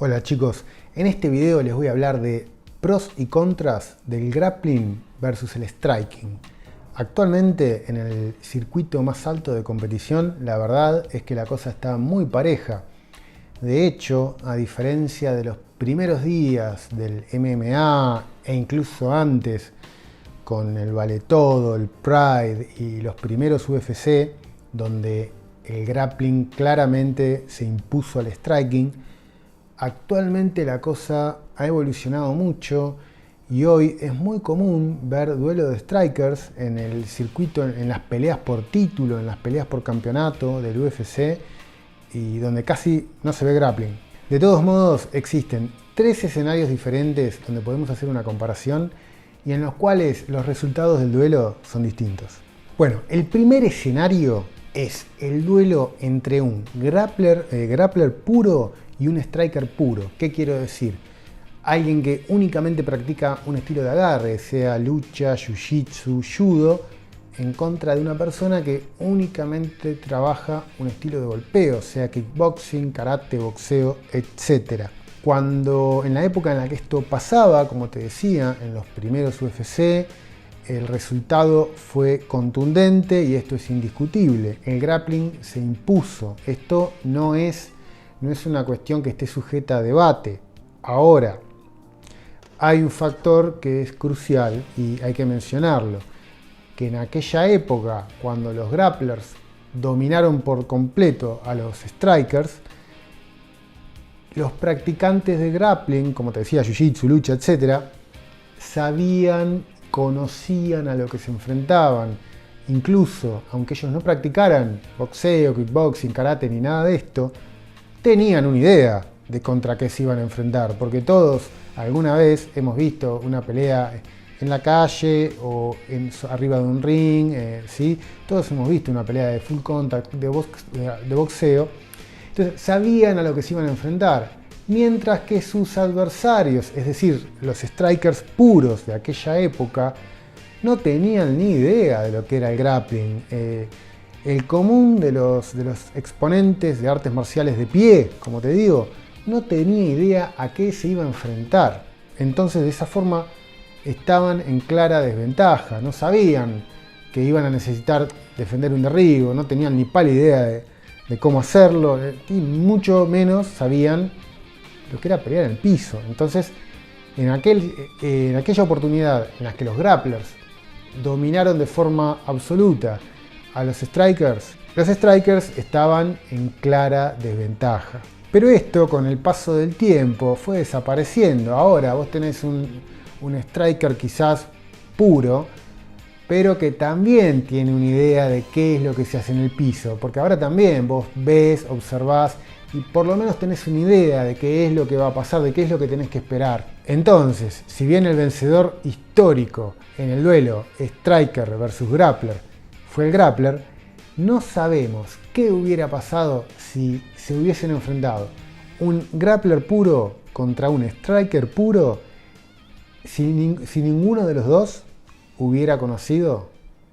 Hola chicos, en este video les voy a hablar de pros y contras del grappling versus el striking. Actualmente en el circuito más alto de competición la verdad es que la cosa está muy pareja. De hecho, a diferencia de los primeros días del MMA e incluso antes con el Vale Todo, el Pride y los primeros UFC, donde el grappling claramente se impuso al striking, actualmente la cosa ha evolucionado mucho y hoy es muy común ver duelos de strikers en el circuito, en las peleas por título, en las peleas por campeonato del UFC, y donde casi no se ve grappling. De todos modos, existen 3 escenarios diferentes donde podemos hacer una comparación y en los cuales los resultados del duelo son distintos. Bueno, el primer escenario es el duelo entre un grappler puro y un striker puro. ¿Qué quiero decir? Alguien que únicamente practica un estilo de agarre, sea lucha, jiu-jitsu, judo, en contra de una persona que únicamente trabaja un estilo de golpeo, sea kickboxing, karate, boxeo, etc. Cuando en la época en la que esto pasaba, como te decía, en los primeros UFC, el resultado fue contundente y esto es indiscutible. El grappling se impuso. Esto no es una cuestión que esté sujeta a debate. Ahora, hay un factor que es crucial y hay que mencionarlo, que en aquella época, cuando los grapplers dominaron por completo a los strikers, los practicantes de grappling, como te decía, jiu-jitsu, lucha, etc., conocían a lo que se enfrentaban. Incluso, aunque ellos no practicaran boxeo, kickboxing, karate ni nada de esto, tenían una idea de contra qué se iban a enfrentar, porque todos alguna vez hemos visto una pelea en la calle o arriba de un ring, ¿sí? Todos hemos visto una pelea de full contact, de boxeo. Entonces sabían a lo que se iban a enfrentar, mientras que sus adversarios, es decir, los strikers puros de aquella época, no tenían ni idea de lo que era el grappling. El común de los exponentes de artes marciales de pie, como te digo, no tenía idea a qué se iba a enfrentar. Entonces, de esa forma, estaban en clara desventaja. No sabían que iban a necesitar defender un derribo, no tenían ni pálida idea de cómo hacerlo, y mucho menos sabían lo que era pelear en el piso. Entonces, en aquella oportunidad en la que los grapplers dominaron de forma absoluta a los strikers estaban en clara desventaja. Pero esto, con el paso del tiempo, fue desapareciendo. Ahora vos tenés un striker quizás puro, pero que también tiene una idea de qué es lo que se hace en el piso. Porque ahora también vos ves, observás y por lo menos tenés una idea de qué es lo que va a pasar, de qué es lo que tenés que esperar. Entonces, si bien el vencedor histórico en el duelo striker versus grappler fue el grappler, no sabemos qué hubiera pasado si se hubiesen enfrentado un grappler puro contra un striker puro si ninguno de los dos hubiera conocido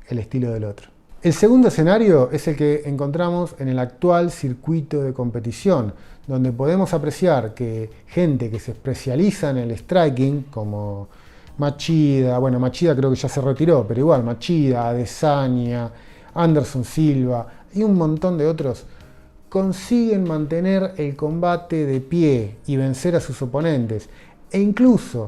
el estilo del otro. El segundo escenario es el que encontramos en el actual circuito de competición, donde podemos apreciar que gente que se especializa en el striking, como Machida, bueno, Machida creo que ya se retiró, pero igual Machida, Adesanya, Anderson Silva y un montón de otros, consiguen mantener el combate de pie y vencer a sus oponentes, e incluso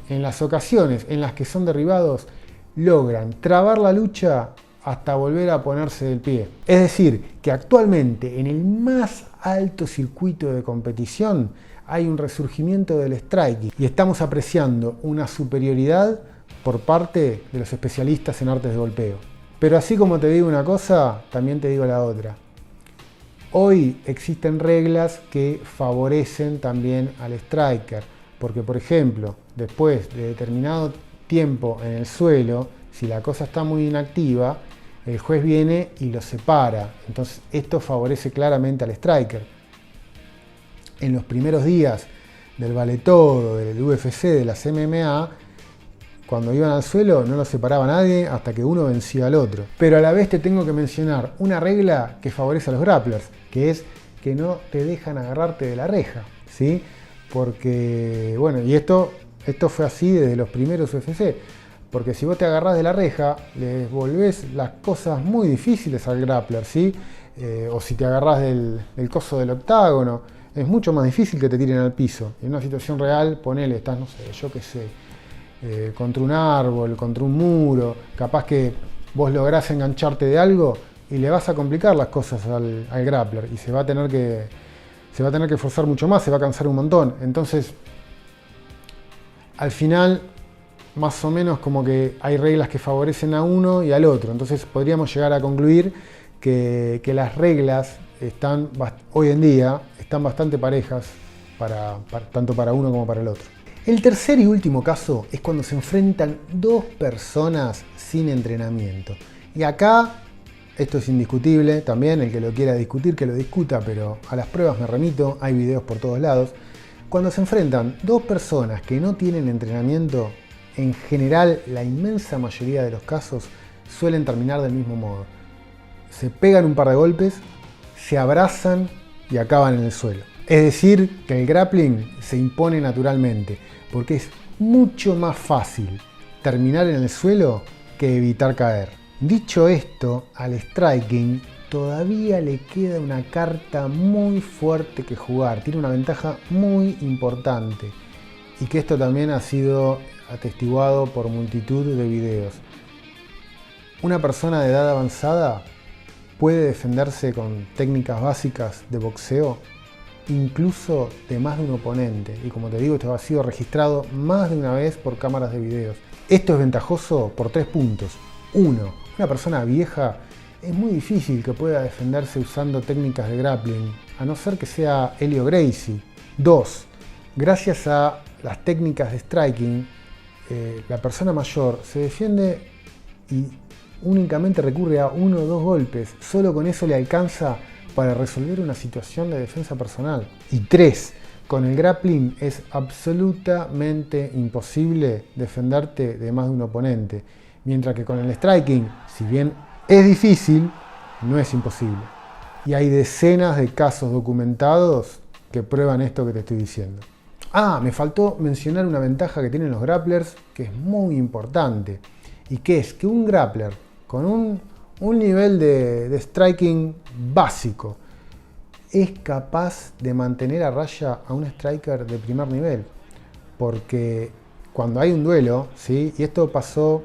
en las ocasiones en las que son derribados logran trabar la lucha hasta volver a ponerse del pie. Es decir, que actualmente en el más alto circuito de competición hay un resurgimiento del striking y estamos apreciando una superioridad por parte de los especialistas en artes de golpeo. Pero así como te digo una cosa, también te digo la otra. Hoy existen reglas que favorecen también al striker, porque por ejemplo, después de determinado tiempo en el suelo, si la cosa está muy inactiva, el juez viene y lo separa. Entonces esto favorece claramente al striker. En los primeros días del vale todo, del UFC, de las MMA, cuando iban al suelo no los separaba nadie hasta que uno vencía al otro. Pero a la vez te tengo que mencionar una regla que favorece a los grapplers, que es que no te dejan agarrarte de la reja, ¿sí? Porque, bueno, y esto fue así desde los primeros UFC, porque si vos te agarrás de la reja, les volvés las cosas muy difíciles al grappler, ¿sí? O si te agarrás del coso del octágono, es mucho más difícil que te tiren al piso. En una situación real, ponele, estás, no sé, yo qué sé, contra un árbol, contra un muro, capaz que vos lográs engancharte de algo y le vas a complicar las cosas al grappler y se va a tener que esforzar mucho más, se va a cansar un montón. Entonces, al final, más o menos como que hay reglas que favorecen a uno y al otro. Entonces podríamos llegar a concluir que las reglas están hoy en día están bastante parejas tanto para uno como para el otro. El tercer y último caso es cuando se enfrentan dos personas sin entrenamiento. Y acá, esto es indiscutible también, el que lo quiera discutir, que lo discuta, pero a las pruebas me remito, hay videos por todos lados. Cuando se enfrentan dos personas que no tienen entrenamiento, en general, la inmensa mayoría de los casos suelen terminar del mismo modo. Se pegan un par de golpes, se abrazan y acaban en el suelo. Es decir, que el grappling se impone naturalmente, porque es mucho más fácil terminar en el suelo que evitar caer. Dicho esto, al striking todavía le queda una carta muy fuerte que jugar. Tiene una ventaja muy importante y que esto también ha sido atestiguado por multitud de videos. Una persona de edad avanzada puede defenderse con técnicas básicas de boxeo incluso de más de un oponente, y como te digo, esto ha sido registrado más de una vez por cámaras de videos. Esto es ventajoso por 3 puntos. 1. Una persona vieja es muy difícil que pueda defenderse usando técnicas de grappling, a no ser que sea Helio Gracie. 2. Gracias a las técnicas de striking, la persona mayor se defiende y únicamente recurre a 1 o 2 golpes. Solo con eso le alcanza para resolver una situación de defensa personal. Y 3. Con el grappling es absolutamente imposible defenderte de más de un oponente. Mientras que con el striking, si bien es difícil, no es imposible. Y hay decenas de casos documentados que prueban esto que te estoy diciendo. Me faltó mencionar una ventaja que tienen los grapplers que es muy importante. Y que es que un grappler con un nivel de striking básico es capaz de mantener a raya a un striker de primer nivel. Porque cuando hay un duelo, ¿sí? Y esto pasó,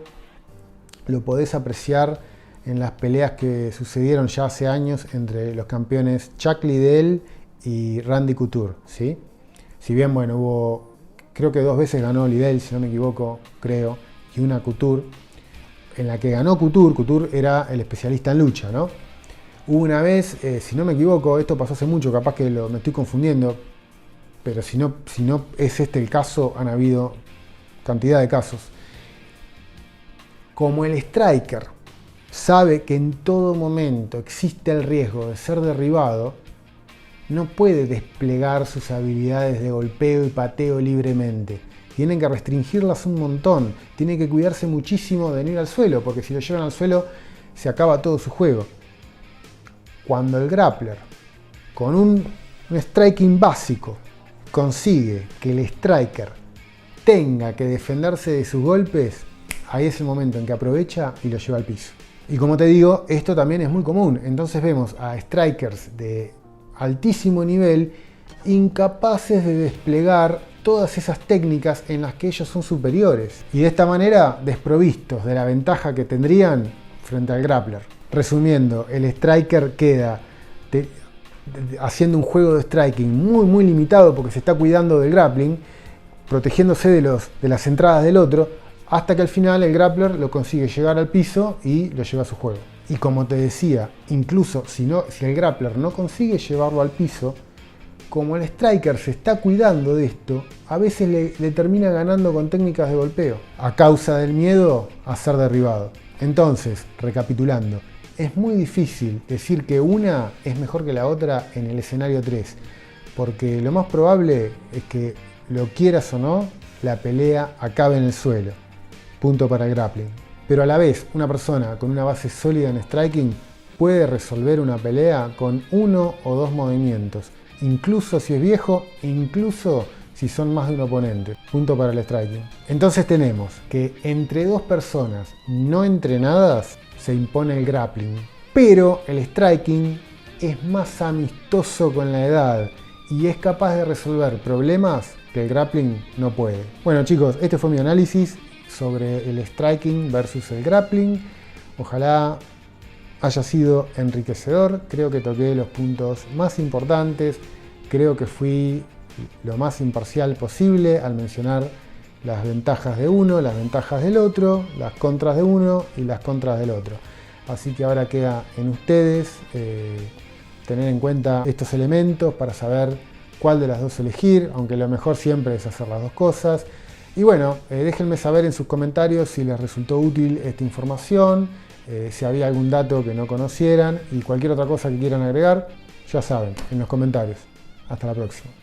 lo podés apreciar en las peleas que sucedieron ya hace años entre los campeones Chuck Liddell y Randy Couture, ¿sí? Si bien, bueno, hubo, creo que 2 veces ganó Liddell, si no me equivoco, creo, y una Couture. En la que ganó Couture era el especialista en lucha, ¿no? Hubo una vez, si no me equivoco, esto pasó hace mucho, capaz que me estoy confundiendo, pero si no es este el caso, han habido cantidad de casos. Como el striker sabe que en todo momento existe el riesgo de ser derribado, no puede desplegar sus habilidades de golpeo y pateo libremente. Tienen que restringirlas un montón, tiene que cuidarse muchísimo de no ir al suelo, porque si lo llevan al suelo se acaba todo su juego. Cuando el grappler, con un striking básico, consigue que el striker tenga que defenderse de sus golpes, ahí es el momento en que aprovecha y lo lleva al piso. Y como te digo, esto también es muy común. Entonces vemos a strikers de altísimo nivel incapaces de desplegar todas esas técnicas en las que ellos son superiores y de esta manera desprovistos de la ventaja que tendrían frente al grappler. Resumiendo, el striker queda haciendo un juego de striking muy limitado porque se está cuidando del grappling, protegiéndose de las entradas del otro, hasta que al final el grappler lo consigue llegar al piso y lo lleva a su juego. Y como te decía, incluso si el grappler no consigue llevarlo al piso, como el striker se está cuidando de esto, a veces le termina ganando con técnicas de golpeo, a causa del miedo a ser derribado. Entonces, recapitulando, es muy difícil decir que una es mejor que la otra en el escenario 3, porque lo más probable es que, lo quieras o no, la pelea acabe en el suelo. Punto para el grappling. Pero a la vez, una persona con una base sólida en striking puede resolver una pelea con 1 o 2 movimientos, incluso si es viejo, incluso si son más de un oponente. Punto para el striking. Entonces tenemos que entre dos personas no entrenadas se impone el grappling, pero el striking es más amistoso con la edad y es capaz de resolver problemas que el grappling no puede. Bueno chicos, este fue mi análisis sobre el striking versus el grappling. Ojalá haya sido enriquecedor. Creo que toqué los puntos más importantes. Creo que fui lo más imparcial posible al mencionar las ventajas de uno, las ventajas del otro, las contras de uno y las contras del otro. Así que ahora queda en ustedes tener en cuenta estos elementos para saber cuál de las dos elegir, aunque lo mejor siempre es hacer las dos cosas. Y bueno, déjenme saber en sus comentarios si les resultó útil esta información, si había algún dato que no conocieran y cualquier otra cosa que quieran agregar, ya saben, en los comentarios. Hasta la próxima.